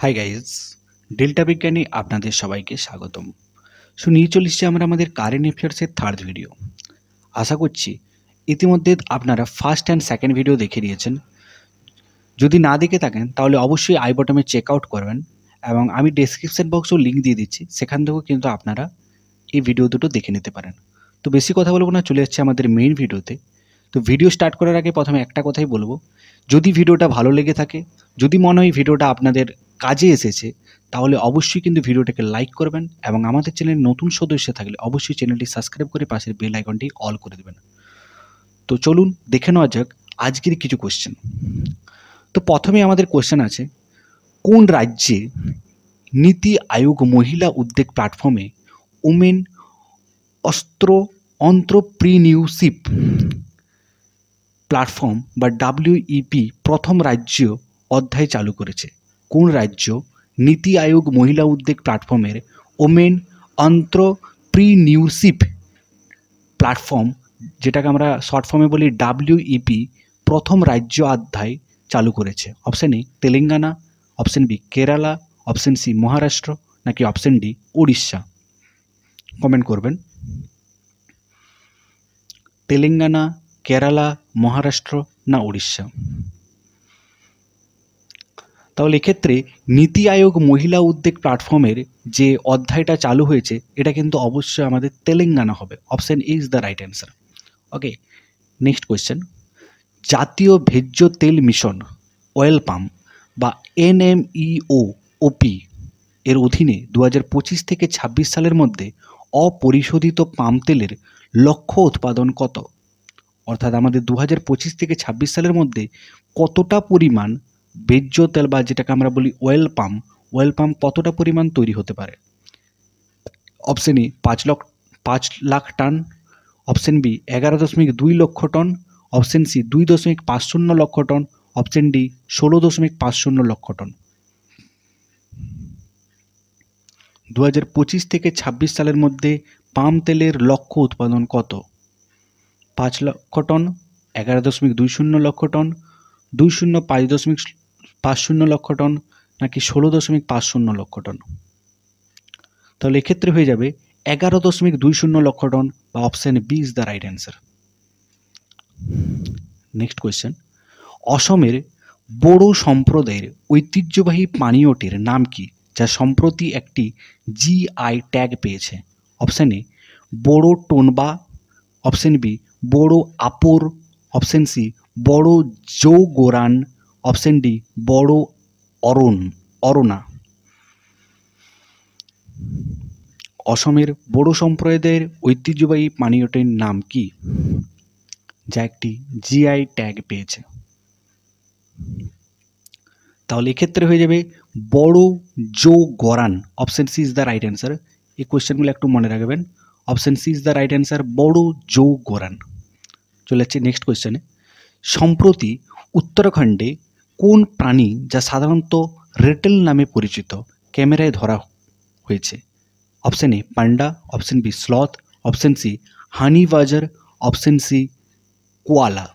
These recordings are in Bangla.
হাই গাইজ, ডেল্টা বিজ্ঞানী আপনাদের সবাইকে স্বাগতম। নিয়ে চলে এসেছি আমরা আমাদের কারেন্ট অ্যাফেয়ার্সের থার্ড ভিডিও। আশা করছি ইতিমধ্যে আপনারা ফার্স্ট অ্যান্ড সেকেন্ড ভিডিও দেখে নিয়েছেন। যদি না দেখে থাকেন তাহলে অবশ্যই আই বটমে চেক আউট করবেন এবং আমি ডেসক্রিপশন বক্সেও লিঙ্ক দিয়ে দিচ্ছি, সেখান থেকেও কিন্তু আপনারা এই ভিডিও দুটো দেখে নিতে পারেন। তো বেশি কথা বলবো না, চলে যাচ্ছে আমাদের মেইন ভিডিওতে। তো ভিডিও স্টার্ট করার আগে প্রথমে একটা কথাই বলবো, যদি ভিডিওটা ভালো লেগে থাকে, যদি মনে হয় ভিডিওটা আপনাদের কাজে এসেছে, তাহলে অবশ্যই কিন্তু ভিডিওটাকে লাইক করবেন এবং আমাদের চ্যানেলে নতুন সদস্য থাকলে অবশ্যই চ্যানেলটি সাবস্ক্রাইব করে পাশের বেল আইকনটি অল করে দেবেন। তো চলুন দেখে নেওয়া যাক আজকের কিছু কোশ্চেন। তো প্রথমে আমাদের কোশ্চেন আছে, কোন রাজ্যে নীতি আয়োগ মহিলা উদ্যোগ প্ল্যাটফর্মে ওমেন অন্ত্রপ্রিনিউরশিপ প্ল্যাটফর্ম বা WEP প্রথম রাজ্য অধ্যায় চালু করেছে? কোন রাজ্য নীতি আয়োগ মহিলা উদ্যোগ প্ল্যাটফর্মের ওমেন অন্ত্রপ্রিনিউরশিপ প্ল্যাটফর্ম, যেটাকে আমরা শর্ট ফর্মে বলি WEP, প্রথম রাজ্য অধ্যায় চালু করেছে? Option A Telangana, option B Kerala, option C Maharashtra, নাকি অপশন ডি উড়িষ্যা? কমেন্ট করবেন। তেলেঙ্গানা, কেরালা, মহারাষ্ট্র না উড়িষ্যা? তাহলে এক্ষেত্রে নীতি আয়োগ মহিলা উদ্যোগ প্ল্যাটফর্মের যে অধ্যায়টা চালু হয়েছে এটা কিন্তু অবশ্যই আমাদের তেলেঙ্গানা হবে। Option A is the right answer. Okay, next question, জাতীয় ভোজ্য তেল মিশন অয়েল পাম্প বা NMEO-OP এর অধীনে 2025 থেকে 26 সালের মধ্যে অপরিশোধিত পাম তেলের লক্ষ্য উৎপাদন কত? অর্থাৎ আমাদের 2025 থেকে 26 সালের মধ্যে কতটা পরিমাণ ভোজ্য তেল বা যেটাকে আমরা বলি অয়েল পাম্প কতটা পরিমাণ তৈরি হতে পারে? Option A 5 lakh ton, option B 11.2 lakh ton, option C 2.50 লক্ষ টন, অপশন ডি 16.50 লক্ষ টন। 2025 থেকে 26 সালের মধ্যে পাম তেলের লক্ষ্য উৎপাদন কত? 5 লক্ষ টন, 11.20 লক্ষ টন, 205.50 লক্ষ টন, নাকি 16.50 লক্ষ টন? তাহলে এক্ষেত্রে হয়ে যাবে 11.20 লক্ষ টন বা option B is the right answer. Next question, অসমের বড়ো সম্প্রদায়ের ঐতিহ্যবাহী পানীয়টির নাম কি, যা সম্প্রতি একটি GI ট্যাগ পেয়েছে? অপশন এ বড়ো টোনবা, অপশন বি বড়ো আপুর, অপশন সি বড়ো জৌগোরান, অপশন ডি বড়ো অরনা। অসমের বড়ো সম্প্রদায়ের ঐতিহ্যবাহী পানীয়টির নাম কি, যা একটি GI ট্যাগ পেয়েছে? তাহলে এক্ষেত্রে হয়ে যাবে বড়ো জৌগোরান। Option C is the right answer. এই কোয়েশ্চেনগুলো একটু মনে রাখবেন। Option C is the right answer, বড়ো জৌগোরান। চলে যাচ্ছে নেক্সট কোয়েশ্চেনে, সম্প্রতি উত্তরাখণ্ডে কোন প্রাণী, যা সাধারণত রেটেল নামে পরিচিত, ক্যামেরায় ধরা হয়েছে? Option A panda, option B sloth, option C honey badger, option C koala.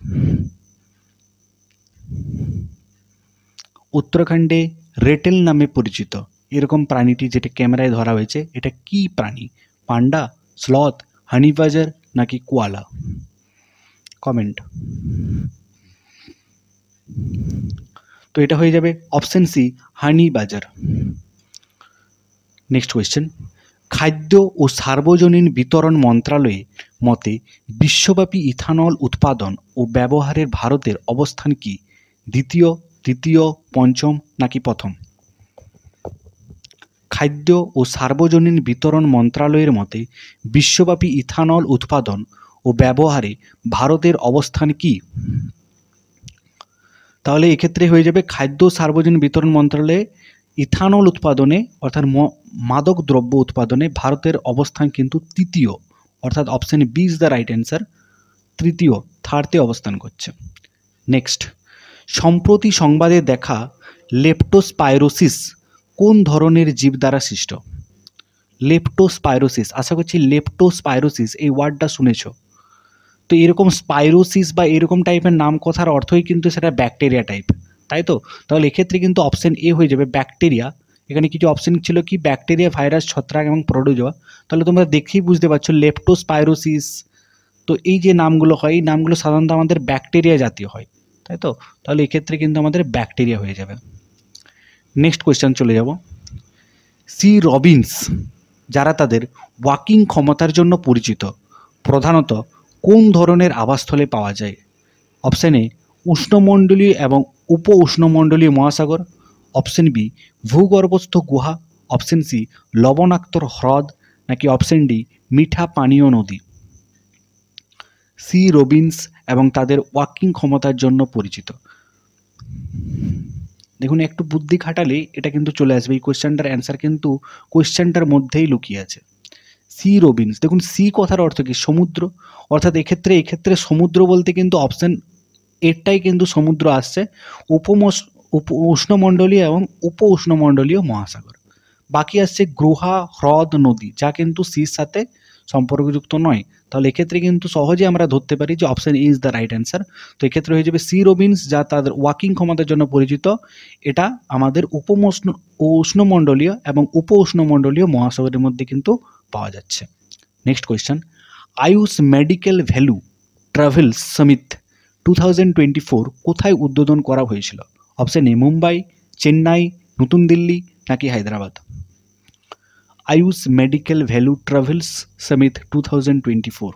উত্তরাখণ্ডে রেটেল নামে পরিচিত এরকম প্রাণীটি যেটা ক্যামেরায় ধরা হয়েছে, এটা কি প্রাণী? পান্ডা, স্লথ, হানি বাজার, নাকি কোয়ালা? কমেন্ট। তো এটা হয়ে যাবে অপশন সি হানি বাজার। নেক্সট কোয়েশ্চেন, খাদ্য ও সার্বজনীন বিতরণ মন্ত্রণালয়ের মতে বিশ্বব্যাপী ইথানল উৎপাদন ও ব্যবহারের ভারতের অবস্থান কি? দ্বিতীয়, তৃতীয়, পঞ্চম, নাকি প্রথম? খাদ্য ও সার্বজনীন বিতরণ মন্ত্রণালয়ের মতে বিশ্বব্যাপী ইথানল উৎপাদন ও ব্যবহারে ভারতের অবস্থান কি? তাহলে এক্ষেত্রে হয়ে যাবে খাদ্য সার্বজনীন বিতরণ মন্ত্রণালয়ে ইথানল উৎপাদনে অর্থাৎ মাদক দ্রব্য উৎপাদনে ভারতের অবস্থান কিন্তু তৃতীয়, অর্থাৎ option B is the right answer. তৃতীয়, থার্ডে অবস্থান করছে। নেক্সট, সম্প্রতি সংবাদে দেখা লেপ্টোস্পাইরোসিস কোন ধরনের জীব দ্বারা সৃষ্ট? লেপ্টোস্পাইরোসিস, আশা করছি লেপ্টোস্পাইরোসিস এই ওয়ার্ডটা শুনেছ। তো এরকম স্পাইরোসিস বা এরকম টাইপের নাম কথার অর্থই কিন্তু সেটা ব্যাকটেরিয়া টাইপ। তাই তো? তাহলে এক্ষেত্রে কিন্তু অপশন এ হয়ে যাবে ব্যাকটেরিয়া। এখানে কিছু অপশন ছিল কি ব্যাকটেরিয়া, ভাইরাস, ছত্রাক এবং প্রোটোজোয়া। তাহলে তোমরা দেখেই বুঝতে পারছো লেপ্টোস্পাইরোসিস। তো এই যে নামগুলো হয়, এই নামগুলো সাধারণত আমাদের ব্যাকটেরিয়া জাতীয় হয়, তাই তো? তাহলে এক্ষেত্রে কিন্তু আমাদের ব্যাকটেরিয়া হয়ে যাবে। নেক্সট কোয়েশ্চেন চলে যাব। সি রবিনস যারা তাদের ওয়াকিং ক্ষমতার জন্য পরিচিত প্রধানত কোন ধরনের আবাসস্থলে পাওয়া যায়? অপশন এ উষ্ণমণ্ডলীয় এবং উপ উষ্ণমণ্ডলীয় মহাসাগর, অপশন বি ভূগর্ভস্থ গুহা, অপশন সি লবণাক্ত হ্রদ, নাকি অপশন ডি মিঠা পানীয় নদী। সি রবিনস এবং তাদের ওয়াকিং ক্ষমতার জন্য পরিচিত। দেখুন একটু বুদ্ধি খাটালে এটা কিন্তু চলে আসবে, এই কোয়েশ্চেনটার অ্যান্সার কিন্তু কোয়েশ্চেনটার মধ্যেই লুকিয়ে আছে। সি রবিনস, দেখুন সি কথার অর্থ কি? সমুদ্র। অর্থাৎ এক্ষেত্রে সমুদ্র বলতে কিন্তু অপশন এরটাই কিন্তু সমুদ্র আসছে, উষ্ণমণ্ডলীয় এবং উপ উষ্ণমণ্ডলীয় মহাসাগর। বাকি আসছে গুহা, হ্রদ, নদী, যা কিন্তু সির সাথে সম্পর্কযুক্ত নয়। তাহলে এক্ষেত্রে কিন্তু সহজে আমরা ধরতে পারি যে option A is the right answer. তো এক্ষেত্রে হয়ে যাবে সি রবিনস, যা তাদের ওয়াকিং ক্ষমতার জন্য পরিচিত। এটা আমাদের উষ্ণমণ্ডলীয় এবং উপ উষ্ণমণ্ডলীয় মহাসাগরের মধ্যে কিন্তু পাওয়া যাচ্ছে। Next question, Ayush medical value travels summit 2024 কোথায় উদ্বোধন করা হয়েছিল? অপশন এ মুম্বাই, চেন্নাই, নতুন দিল্লি, নাকি Hyderabad. Ayush medical value travels summit 2024,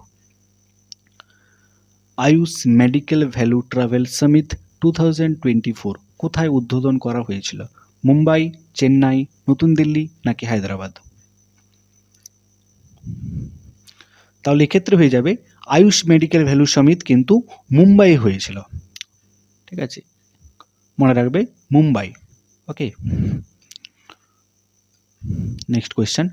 Ayush medical value travel summit 2024 কোথায় উদ্বোধন করা হয়েছিল? মুম্বাই, চেন্নাই, নতুন দিল্লি, নাকি হায়দ্রাবাদ। তাহলে এক্ষেত্রে হয়ে যাবে আয়ুষ মেডিকেল ভ্যালু সামিট কিন্তু মুম্বাই হয়েছিল, ঠিক আছে, মনে রাখবে মুম্বাই। ওকে, নেক্সট কোয়েশ্চেন,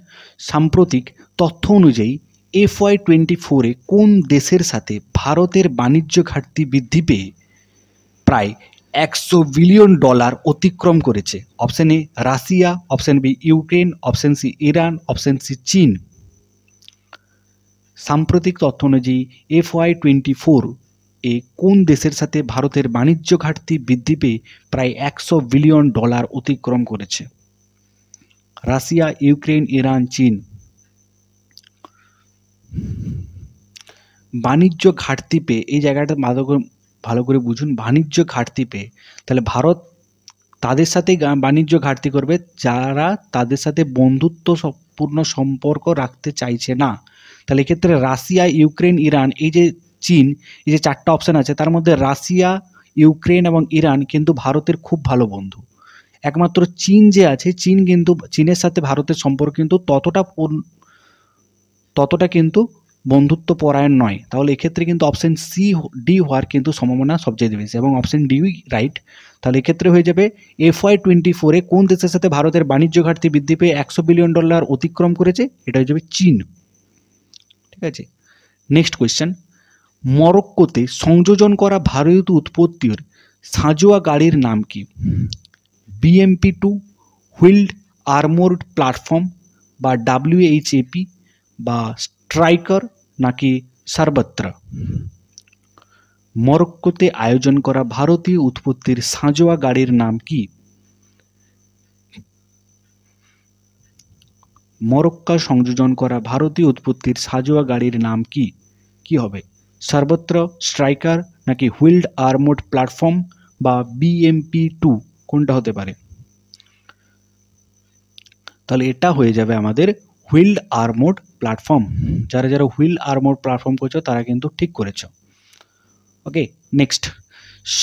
সাম্প্রতিক তথ্য অনুযায়ী FY24 কোন দেশের সাথে ভারতের বাণিজ্য ঘাটতি বৃদ্ধি পেয়ে প্রায় $100 বিলিয়ন অতিক্রম করেছে? Option A Russia, option B Ukraine, option C Iran, option C চীন। সাম্প্রতিক তথ্য অনুযায়ী FY24 এ কোন দেশের সাথে ভারতের বাণিজ্য ঘাটতি বৃদ্ধি পেয়ে প্রায় $100 বিলিয়ন অতিক্রম করেছে? রাশিয়া, ইউক্রেন, ইরান, চীন। বাণিজ্য ঘাটতি পেয়ে, এই জায়গাটা ভালো করে বুঝুন, বাণিজ্য ঘাটতি পেয়ে, তাহলে ভারত তাদের সাথে বাণিজ্য ঘাটতি করবে যারা তাদের সাথে বন্ধুত্বপূর্ণ সম্পর্ক রাখতে চাইছে না। তাহলে এক্ষেত্রে রাশিয়া, ইউক্রেন, ইরান, এই যে চীন, এই যে চারটা অপশান আছে তার মধ্যে রাশিয়া, ইউক্রেন এবং ইরান কিন্তু ভারতের খুব ভালো বন্ধু। একমাত্র চীন যে আছে, চীনের সাথে ভারতের সম্পর্ক কিন্তু ততটা কিন্তু বন্ধুত্ব পরায়ণ নয়। তাহলে এক্ষেত্রে কিন্তু অপশন সি ডি হওয়ার কিন্তু সম্ভাবনা সবচেয়ে বেশি এবং অপশন ডি রাইট। তাহলে এক্ষেত্রে হয়ে যাবে FY24 কোন দেশের সাথে ভারতের বাণিজ্য ঘাটতি বৃদ্ধি পেয়ে $100 বিলিয়ন অতিক্রম করেছে? এটা হয়ে যাবে চীন, ঠিক আছে। নেক্সট কোয়েশ্চেন, মরক্কোতে সংযোজন করা ভারতীয় উৎপত্তির সাঁজোয়া গাড়ির নাম কি? BMP-2, হুইল্ড আর্মোর্ড প্ল্যাটফর্ম, বা WHAP, বা স্ট্রাইকার, নাকি সার্বত্র। মরক্কোতে আয়োজন করা ভারতীয় উৎপত্তির সাঁজোয়া গাড়ির নাম কি? মরক্কো সংযোজন করা ভারতীয় উৎপত্তির সাঁজোয়া গাড়ির নাম কি? কি হবে? সার্বত্র, স্ট্রাইকার, নাকি হুইল্ড আর্মোর্ড প্ল্যাটফর্ম, বা BMP-2, কোনটা হতে পারে? তাহলে এটা হয়ে যাবে আমাদের হুইল্ড আর্মোর্ড প্ল্যাটফর্ম। যারা যারা হুইল্ড আর্মোর্ড প্ল্যাটফর্ম করছো তারা কিন্তু ঠিক করেছো। ওকে, নেক্সট,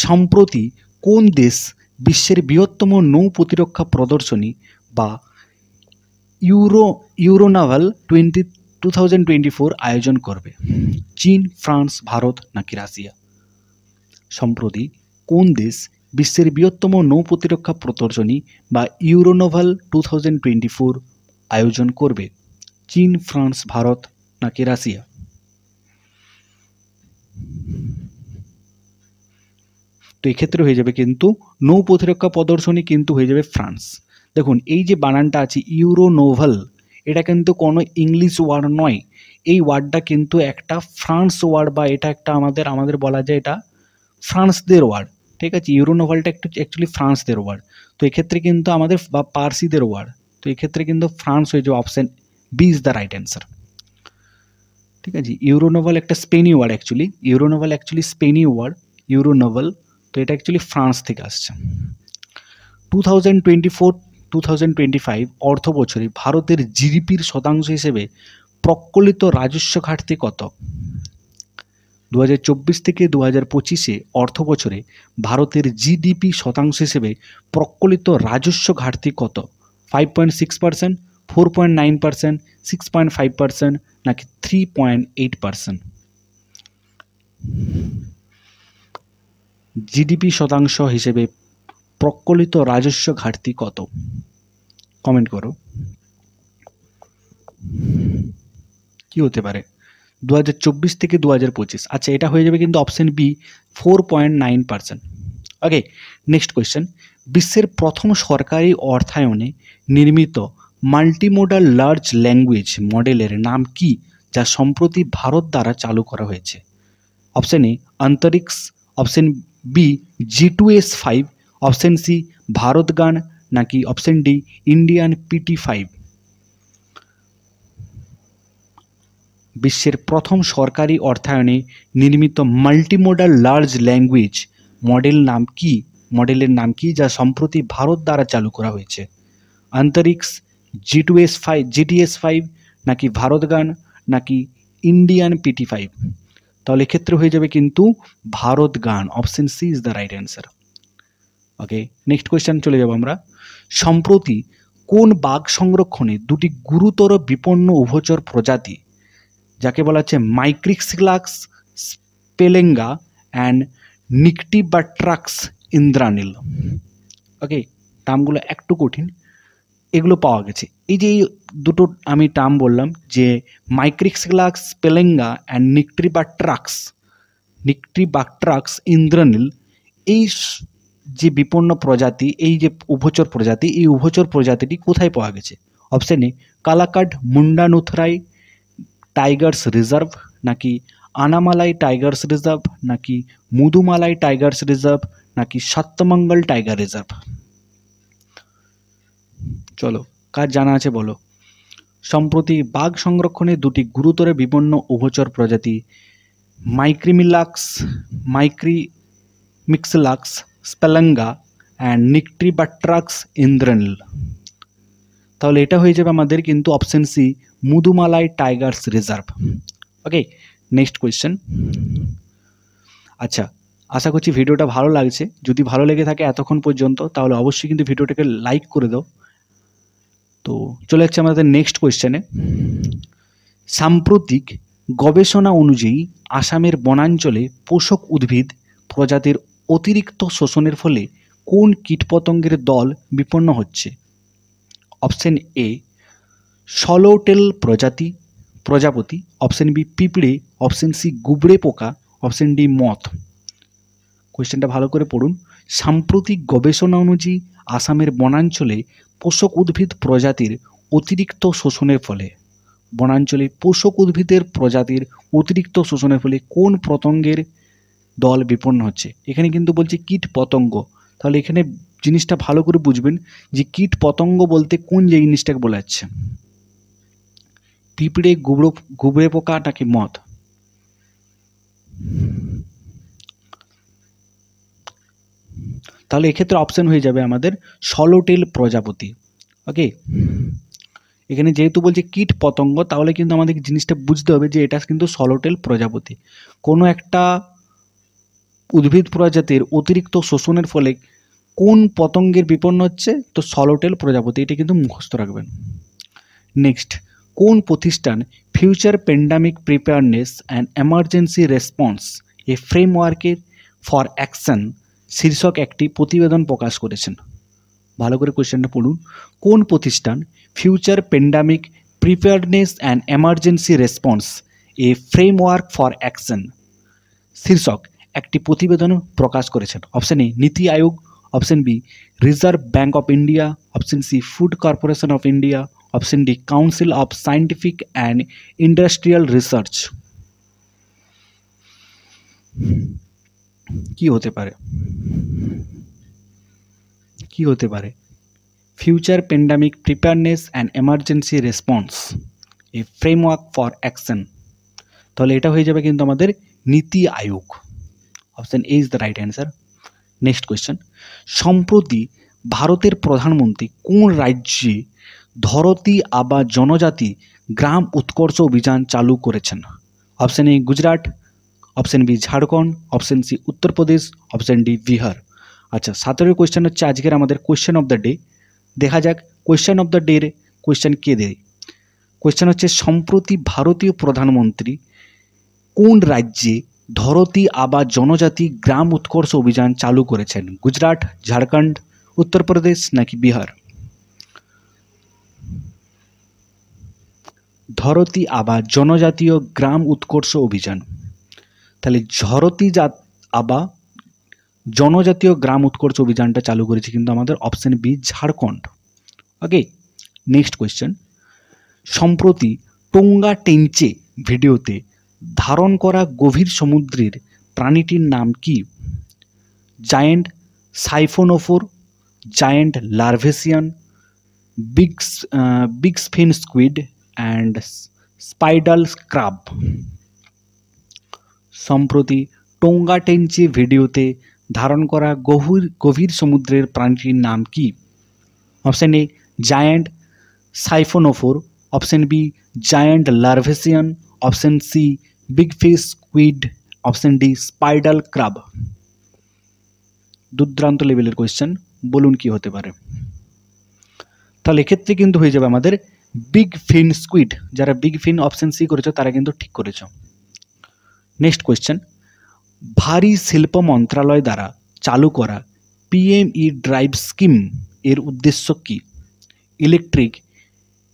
সম্প্রতি কোন দেশ বিশ্বের বৃহত্তম নৌ প্রতিরক্ষা প্রদর্শনী বা ইউরোনাভাল 2024 আয়োজন করবে? চীন, ফ্রান্স, ভারত, নাকি রাশিয়া। সম্প্রতি কোন দেশ বিশ্বের বৃহত্তম নৌ প্রতিরক্ষা প্রদর্শনী বা ইউরোনাভাল 2024 আয়োজন করবে? চীন, ফ্রান্স, ভারত, নাকি রাশিয়া। তো এক্ষেত্রে হয়ে যাবে কিন্তু নৌ প্রতিরক্ষা প্রদর্শনী কিন্তু হয়ে যাবে ফ্রান্স। দেখুন এই যে বানানটা আছে ইউরোনোভাল, এটা কিন্তু কোনো ইংলিশ ওয়ার্ড নয়, এই ওয়ার্ডটা কিন্তু একটা ফ্রান্স ওয়ার্ড, বা এটা একটা আমাদের বলা যায় এটা ফ্রান্সদের ওয়ার্ড। ঠিক আছে, ইউরোনোভালটা একটু অ্যাকচুয়ালি ফ্রান্সদের ওয়ার্ড, তো এক্ষেত্রে কিন্তু আমাদের বা পার্সিদের ওয়ার্ড, তো এক্ষেত্রে কিন্তু ফ্রান্স হয়ে যাবে, option B is the right answer. ঠিক আছে, ইউরোনোভাল একটা স্পেনীয় ওয়ার্ড অ্যাকচুয়ালি, ইউরোনোভাল অ্যাকচুয়ালি স্পেনীয় ওয়ার্ড, ইউরোনোভাল, তো এটা অ্যাকচুয়ালি ফ্রান্স থেকে আসছে। 2024-2025 অর্থ বছরে ভারতের জিডিপির শতাংশ হিসেবে প্রকলিত রাজস্ব ঘাটতি কত? 2024 থেকে 2025 অর্থ বছরে ভারতের জিডিপি শতাংশ হিসেবে প্রকলিত রাজস্ব ঘাটতি কত? 5.6%, 4.9%, 6.5% নাকি 3.8%? জিডিপি শতাংশ হিসেবে প্রকলিত রাজস্ব ঘাটতি কত? কমেন্ট করো। কি হতে পারে 2024 থেকে 2025? আচ্ছা, এটা হয়ে যাবে কিন্তু অপশন বি 4.9%। ওকে, নেক্সট কোয়েশ্চেন, বিশ্বের প্রথম সরকারি অর্থায়নে নির্মিত মাল্টিমোডাল লার্জ ল্যাঙ্গুয়েজ মডেলের নাম কি, যা সম্প্রতি ভারত দ্বারা চালু করা হয়েছে? Option A Antariksh, option B G2S5, option C BharatGen নাকি অপশন ডি ইন্ডিয়ান PT5? বিশ্বের প্রথম সরকারি অর্থায়নে নির্মিত মাল্টিমোডাল লার্জ ল্যাঙ্গুয়েজ মডেলের নাম কি যা সম্প্রতি ভারত দ্বারা চালু করা হয়েছে? অন্তরিক্স, GTS5 নাকি ভারতগান নাকি ইন্ডিয়ান PT5? তাহলে এক্ষেত্রে হয়ে যাবে কিন্তু BharatGen, option C is the right answer. Okay, next question চলে যাব আমরা। সম্প্রতি কোন বাঘ সংরক্ষণে দুটি গুরুতর বিপন্ন উভচর প্রজাতি, যাকে বলা হচ্ছে মাইক্রিক্সিলাক্স স্পেলেঙ্গা অ্যান্ড নিকটিবাট্রাক্স ইন্দ্রানীল, ওকে, টার্মগুলো একটু কঠিন, এগুলো পাওয়া গেছে। এই যে এই দুটো আমি টার্ম বললাম, যে মাইক্রিক্সিলাক্স স্পেলেঙ্গা অ্যান্ড নিকটিবাট্রাক্স ইন্দ্রানীল, এই যে বিপন্ন প্রজাতি, এই যে উভচর প্রজাতি, এই উভচর প্রজাতিটি কোথায় পাওয়া গেছে? অপশন এ কালাকাড মুন্ডানুথরাই টাইগার্স রিজার্ভ নাকি আনামালাই টাইগার্স রিজার্ভ নাকি মুদুমালাই টাইগার্স রিজার্ভ নাকি সত্যমঙ্গল টাইগার রিজার্ভ? চলো, কার জানা আছে বলো। সম্প্রতি বাঘ সংরক্ষণে দুটি গুরুতর বিপন্ন উভচর প্রজাতি মাইক্রিমিক্সিলাক্স স্পেলেঙ্গা অ্যান্ড নিকটিবাট্রাক্স ইন্দ্রানীল, তাহলে এটা হয়ে যাবে আমাদের কিন্তু option C Mudumalai tigers reserve. Okay, next question. আচ্ছা, আশা করছি ভিডিওটা ভালো লাগছে, যদি ভালো লেগে থাকে এতক্ষণ পর্যন্ত তাহলে অবশ্যই কিন্তু ভিডিওটাকে লাইক করে দাও। তো চলে যাচ্ছে আমাদের নেক্সট কোয়েশ্চেনে। সাম্প্রতিক গবেষণা অনুযায়ী আসামের বনাঞ্চলে পোষক উদ্ভিদ প্রজাতির অতিরিক্ত শোষণের ফলে কোন কীটপতঙ্গের দল বিপন্ন হচ্ছে? অপশন এ সলোটেল প্রজাপতি, অপশন বি পিঁপড়ে, অপশন সি গুবরে পোকা, অপশন ডি মথ। কোয়েশ্চেনটা ভালো করে পড়ুন। সাম্প্রতিক গবেষণা অনুযায়ী আসামের বনাঞ্চলে পোষক উদ্ভিদ প্রজাতির অতিরিক্ত শোষণের ফলে, বনাঞ্চলে পোষক উদ্ভিদের প্রজাতির অতিরিক্ত শোষণের ফলে কোন পতঙ্গের দল বিপন্ন হচ্ছে? এখানে কিন্তু বলছে কীট পতঙ্গ, তাহলে এখানে জিনিসটা ভালো করে বুঝবেন যে কীট পতঙ্গ বলতে কোন জিনিসটাকে বলা যাচ্ছে, পিঁপড়ে, গুবরে পোকা নাকি মথ? তাহলে এক্ষেত্রে অপশন হয়ে যাবে আমাদের সলোটেল প্রজাপতি। ওকে, এখানে যেহেতু বলছে কীট পতঙ্গ, তাহলে কিন্তু আমাদের জিনিসটা বুঝতে হবে যে এটা কিন্তু সলোটেল প্রজাপতি। কোনো একটা উদ্ভিদ প্রজাতির অতিরিক্ত শোষণের ফলে কোন পতঙ্গের বিপন্ন হচ্ছে, তো সলোটেল প্রজাপতি, এটা কিন্তু মুখস্থ রাখবেন। নেক্সট, কোন প্রতিষ্ঠান future pandemic preparedness and emergency response a ফ্রেমওয়ার্কের ফর অ্যাকশন শীর্ষক একটি প্রতিবেদন প্রকাশ করেছেন? ভালো করে কোয়েশ্চেনটা পড়ুন। কোন প্রতিষ্ঠান future pandemic preparedness and emergency response a framework for action শীর্ষক একটি প্রতিবেদন প্রকাশ করেছেন? Option A NITI Aayog, option B reserve bank of India, option C food corporation of India, option D council of scientific and industrial research. কি হতে পারে? কি হতে পারে? Future pandemic preparedness and emergency response, a framework for action. তাহলে এটা হয়ে যাবে কিন্তু আমাদের NITI Aayog. Option A is the right answer. Next question, সম্প্রতি ভারতের প্রধানমন্ত্রী কোন রাজ্যে ধরতি আবা জনজাতি গ্রাম উৎকর্ষ অভিযান চালু করেছেন? Option A Gujarat, option B Jharkhand, option C Uttar Pradesh, option D Bihar. আচ্ছা, 17 কোয়েশ্চেন হচ্ছে আজকের আমাদের কোয়েশ্চেন অফ দ্য ডে। দেখা যাক কোয়েশ্চেন অফ দ্য ডের কোয়েশ্চেন কে দেয়। কোয়েশ্চেন হচ্ছে, সম্প্রতি ভারতীয় প্রধানমন্ত্রী কোন রাজ্যে ধরতি আবা জনজাতি গ্রাম উৎকর্ষ অভিযান চালু করেছেন? গুজরাট, ঝাড়খণ্ড, উত্তরপ্রদেশ নাকি বিহার? ধরতি আবা জনজাতীয় গ্রাম উৎকর্ষ অভিযান, তাহলে আবা জনজাতীয় গ্রাম উৎকর্ষ অভিযানটা চালু করেছে কিন্তু আমাদের option B Jharkhand. Okay, next question, সম্প্রতি টোঙ্গা টেঞ্চে ভিডিওতে ধারণ করা গভীর সমুদ্রের প্রাণীটির নাম কি? Giant siphonophore, giant larvacean, big fin squid and spider crab. সম্প্রতি টোঙ্গা টেঞ্চে ভিডিওতে ধারণ করা গভীর সমুদ্রের প্রাণীটির নাম কি? Option A giant siphonophore, option B giant larvacean, option C big fish squid, option D spider crab. দুর্দান্ত লেভেলের কোয়েশ্চেন, বলুন কি হতে পারে? তাহলে এক্ষেত্রে কিন্তু হয়ে যাবে আমাদের বিগ ফিন স্কুইড। যারা বিগ ফিন অপশন সি করেছো তারা কিন্তু ঠিক করেছো। নেক্সট কোয়েশ্চেন, ভারী শিল্প মন্ত্রণালয় দ্বারা চালু করা পিএমই ড্রাইভ স্কিম এর উদ্দেশ্য কি? ইলেকট্রিক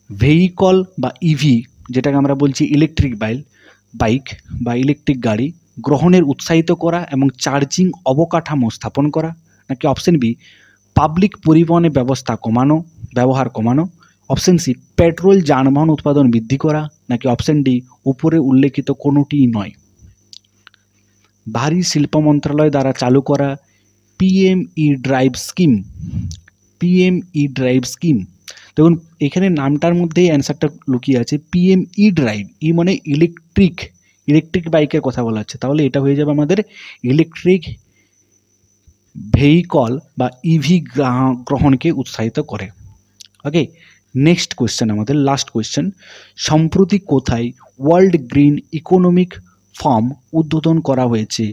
ভেহিকল বা ইভি, যেটাকে আমরা বলছি ইলেকট্রিক বাইক বা ইলেকট্রিক গাড়ি গ্রহণের উৎসাহিত করা এবং চার্জিং অবকাঠামো স্থাপন করা, নাকি অপশন বি পাবলিক পরিবহনের ব্যবহার কমানো, অপশন সি পেট্রোল যানবাহন উৎপাদন বৃদ্ধি করা, নাকি অপশন ডি উপরে উল্লেখিত কোনোটিই নয়? ভারী শিল্প মন্ত্রণালয় দ্বারা চালু করা পিএমই ড্রাইভ স্কিম, দেখুন এখানে নামটার মধ্যেই অ্যান্সারটা লুকিয়ে আছে। পিএমই ড্রাইভ, ই মানে ইলেকট্রিক বাইকের কথা বলা হচ্ছে, তাহলে এটা হয়ে যাবে আমাদের ইলেকট্রিক ভেহিকল বা ইভি গ্রহণকে উৎসাহিত করে। ওকে, নেক্সট কোয়েশ্চেন, আমাদের লাস্ট কোয়েশ্চেন, সম্প্রতি কোথায় ওয়ার্ল্ড গ্রিন ইকোনমিক ফর্ম উদ্বোধন করা হয়েছে?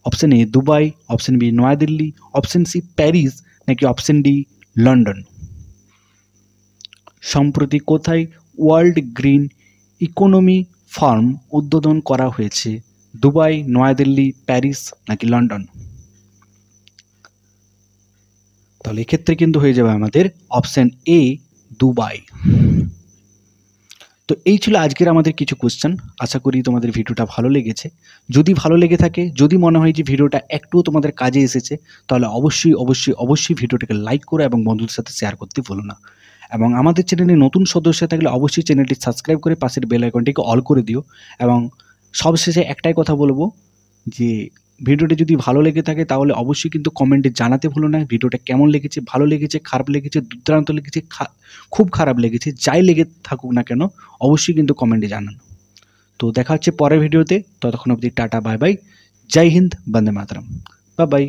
Option A Dubai, option B New Delhi, option C Paris, নাকি অপশন ডি লন্ডন? সম্প্রতি কোথায় ওয়ার্ল্ড গ্রিন ইকোনমি ফর্ম উদ্বোধন করা হয়েছে? দুবাই, নয়াদিল্লি, প্যারিস নাকি লন্ডন? তাহলে এক্ষেত্রে কিন্তু হয়ে যাবে আমাদের অপশন এ দুবাই। তো এই ছিল আজকের আমাদের কিছু কোশ্চেন। আশা করি তোমাদের ভিডিওটা ভালো লেগেছে। যদি ভালো লেগে থাকে, যদি মনে হয় যে ভিডিওটা একটুও তোমাদের কাজে এসেছে, তাহলে অবশ্যই ভিডিওটাকে লাইক করো এবং বন্ধুদের সাথে শেয়ার করতে ভুলো না। এবং আমাদের চ্যানেলে নতুন সদস্য থাকলে অবশ্যই চ্যানেলটি সাবস্ক্রাইব করে পাশের বেল আইকনটিকে অল করে দিও। এবং সবশেষে একটাই কথা বলবো যে ভিডিওটি যদি ভালো লেগে থাকে তাহলে অবশ্যই কিন্তু কমেন্টে জানাতে ভুলো না ভিডিওটা কেমন লেগেছে, ভালো লেগেছে, খারাপ লেগেছে, দুর্দান্ত লেগেছে, খুব খারাপ লেগেছে, যাই লেগে থাকুক না কেন অবশ্যই কিন্তু কমেন্টে জানান। তো দেখা হচ্ছে পরের ভিডিওতে, ততক্ষণ অবধি টাটা, বাই বাই, জয় হিন্দ, বন্দে মাতরম, বাই বাই।